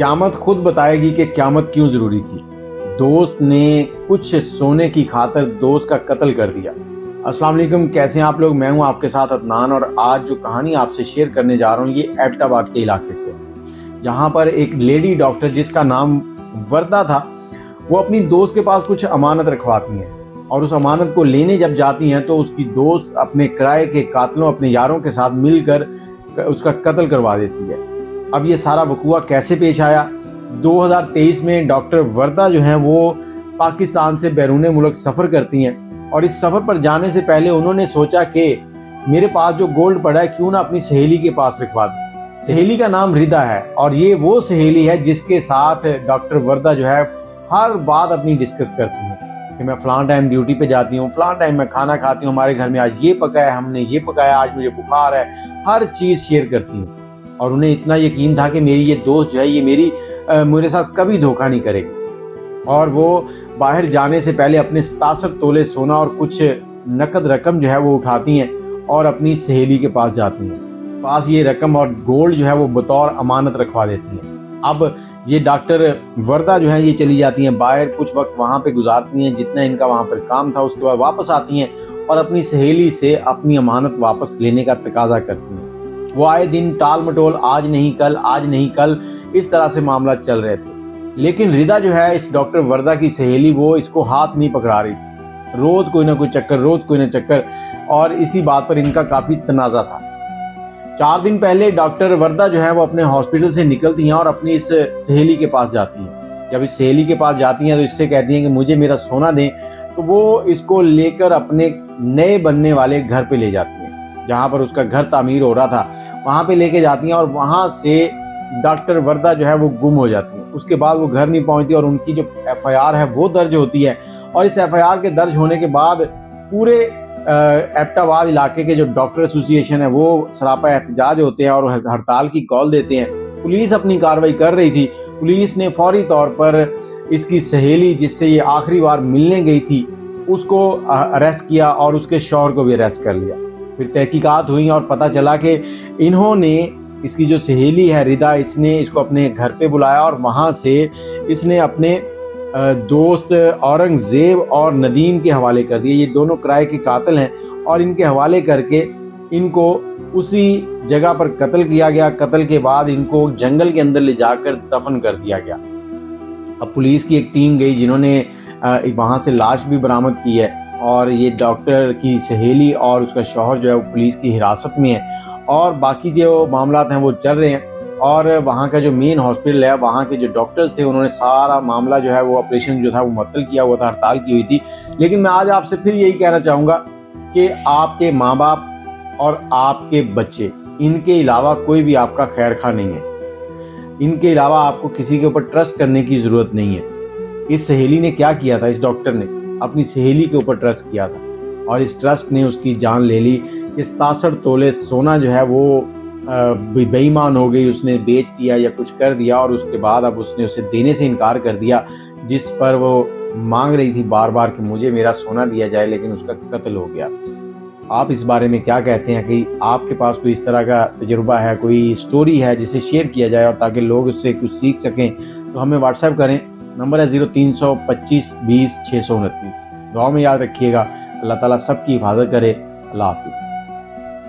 قیامت خود بتائے گی کہ قیامت کیوں ضروری تھی۔ دوست نے کچھ سونے کی خاطر دوست کا قتل کر دیا۔ السلام علیکم، کیسے ہیں آپ لوگ؟ میں ہوں آپ کے ساتھ عدنان، اور آج جو کہانی آپ سے شیئر کرنے جا رہا ہوں یہ ایبٹ آباد کے علاقے سے، جہاں پر ایک لیڈی ڈاکٹر جس کا نام وردہ تھا، وہ اپنی دوست کے پاس کچھ امانت رکھواتی ہیں، اور اس امانت کو لینے جب جاتی ہیں تو اس کی دوست اپنے کرائے کے قاتلوں، اپنے یاروں کے ساتھ مل کر اس کا قتل کروا دیتی ہے۔ اب یہ سارا وقوع کیسے پیش آیا؟ 2023 میں ڈاکٹر وردہ جو ہیں وہ پاکستان سے بیرون ملک سفر کرتی ہیں، اور اس سفر پر جانے سے پہلے انہوں نے سوچا کہ میرے پاس جو گولڈ پڑا ہے کیوں نہ اپنی سہیلی کے پاس رکھوا دوں۔ سہیلی کا نام ردا ہے، اور یہ وہ سہیلی ہے جس کے ساتھ ڈاکٹر وردہ جو ہے ہر بات اپنی ڈسکس کرتی ہیں کہ میں فلاں ٹائم ڈیوٹی پہ جاتی ہوں، فلاں ٹائم میں کھانا کھاتی ہوں، ہمارے گھر میں آج یہ پکا ہے، ہم نے یہ پکایا، آج مجھے بخار ہے، ہر چیز شیئر کرتی ہوں۔ اور انہیں اتنا یقین تھا کہ میری یہ دوست جو ہے یہ میرے ساتھ کبھی دھوکہ نہیں کرے گی، اور وہ باہر جانے سے پہلے اپنے 67 تولے سونا اور کچھ نقد رقم جو ہے وہ اٹھاتی ہیں اور اپنی سہیلی کے پاس جاتی ہیں، پاس یہ رقم اور گولڈ جو ہے وہ بطور امانت رکھوا دیتی ہیں۔ اب یہ ڈاکٹر وردہ جو ہیں یہ چلی جاتی ہیں باہر، کچھ وقت وہاں پہ گزارتی ہیں جتنا ان کا وہاں پر کام تھا، اس کے بعد واپس آتی ہیں اور اپنی سہیلی سے اپنی امانت واپس لینے کا تقاضا کرتی ہیں۔ وہ آئے دن ٹال مٹول، آج نہیں کل، آج نہیں کل، اس طرح سے معاملات چل رہے تھے، لیکن ردا جو ہے اس ڈاکٹر وردہ کی سہیلی وہ اس کو ہاتھ نہیں پکڑا رہی تھی، روز کوئی نہ کوئی چکر، روز کوئی نہ چکر، اور اسی بات پر ان کا کافی تنازع تھا۔ 4 دن پہلے ڈاکٹر وردہ جو ہے وہ اپنے ہاسپٹل سے نکلتی ہیں اور اپنی اس سہیلی کے پاس جاتی ہیں۔ جب اس سہیلی کے پاس جاتی ہیں تو اس سے کہتی ہیں کہ مجھے میرا سونا دیں، تو وہ اس کو لے کر اپنے نئے بننے والے گھر پہ لے جاتی ہیں، جہاں پر اس کا گھر تعمیر ہو رہا تھا، وہاں پہ لے کے جاتی ہیں، اور وہاں سے ڈاکٹر وردہ جو ہے وہ گم ہو جاتی ہیں۔ اس کے بعد وہ گھر نہیں پہنچتی، اور ان کی جو FIR ہے وہ درج ہوتی ہے، اور اس FIR کے درج ہونے کے بعد پورے ایبٹ آباد علاقے کے جو ڈاکٹر ایسوسی ایشن ہے وہ سراپا احتجاج ہوتے ہیں اور ہڑتال کی کال دیتے ہیں۔ پولیس اپنی کارروائی کر رہی تھی، پولیس نے فوری طور پر اس کی سہیلی جس سے یہ آخری بار ملنے گئی تھی اس کو اریسٹ کیا، اور اس کے شوہر کو بھی اریسٹ کر لیا۔ پھر تحقیقات ہوئیں اور پتہ چلا کہ انہوں نے، اس کی جو سہیلی ہے ردا، اس نے اس کو اپنے گھر پہ بلایا، اور وہاں سے اس نے اپنے دوست اورنگزیب اور ندیم کے حوالے کر دیے۔ یہ دونوں کرائے کے قاتل ہیں، اور ان کے حوالے کر کے ان کو اسی جگہ پر قتل کیا گیا۔ قتل کے بعد ان کو جنگل کے اندر لے جا کر دفن کر دیا گیا۔ اب پولیس کی ایک ٹیم گئی جنہوں نے وہاں سے لاش بھی برآمد کی ہے، اور یہ ڈاکٹر کی سہیلی اور اس کا شوہر جو ہے وہ پولیس کی حراست میں ہے، اور باقی جو معاملات ہیں وہ چل رہے ہیں۔ اور وہاں کا جو مین ہاسپٹل ہے، وہاں کے جو ڈاکٹرز تھے، انہوں نے سارا معاملہ جو ہے وہ آپریشن جو تھا وہ معطل کیا ہوا تھا، ہڑتال کی ہوئی تھی۔ لیکن میں آج آپ سے پھر یہی کہنا چاہوں گا کہ آپ کے ماں باپ اور آپ کے بچے، ان کے علاوہ کوئی بھی آپ کا خیر خواہ نہیں ہے، ان کے علاوہ آپ کو کسی کے اوپر ٹرسٹ کرنے کی ضرورت نہیں ہے۔ اس سہیلی نے کیا کیا تھا؟ اس ڈاکٹر نے اپنی سہیلی کے اوپر ٹرسٹ کیا تھا، اور اس ٹرسٹ نے اس کی جان لے لی۔ کہ 67 تولے سونا جو ہے وہ بے ایمان ہو گئی، اس نے بیچ دیا یا کچھ کر دیا، اور اس کے بعد اب اس نے اسے دینے سے انکار کر دیا، جس پر وہ مانگ رہی تھی بار بار کہ مجھے میرا سونا دیا جائے، لیکن اس کا قتل ہو گیا۔ آپ اس بارے میں کیا کہتے ہیں؟ کہ آپ کے پاس کوئی اس طرح کا تجربہ ہے، کوئی سٹوری ہے جسے شیئر کیا جائے، اور تاکہ لوگ اس سے کچھ سیکھ سکیں، تو ہمیں واٹس ایپ کریں۔ نمبر ہے 0325 20 629۔ دعاؤں میں یاد رکھیے گا۔ اللہ تعالیٰ سب کی حفاظت کرے۔ اللہ حافظ۔